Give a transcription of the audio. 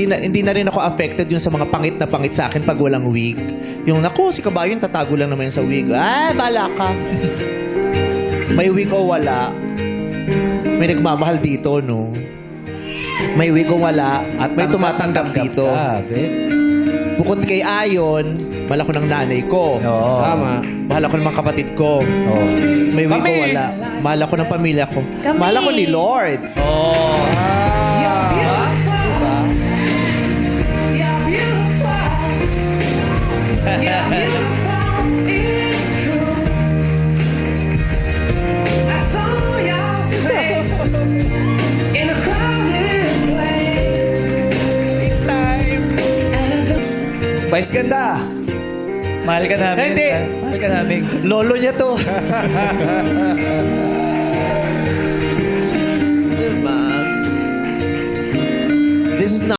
hindi na rin ako affected yung sa mga pangit na pangit sa akin pag walang wig. Yung, naku, si Kabayo, tatago lang naman yun sa wig. Ah, bala ka. May wig o wala. May nagmamahal dito, no? May wig o wala. At may tumatanggap dito. Bukod kay Ayon, mahal ako ng nanay ko. Oo. Tama. Mahal ako ng mga kapatid ko. Oo. May wig o wala. Mahal ako ng pamilya ko. Kami. Mahal ako ni Lord. Oh. Vice ganda. Mahal ka namin. Hindi. Mahal ka namin. Lolo niya to. Diba? This is not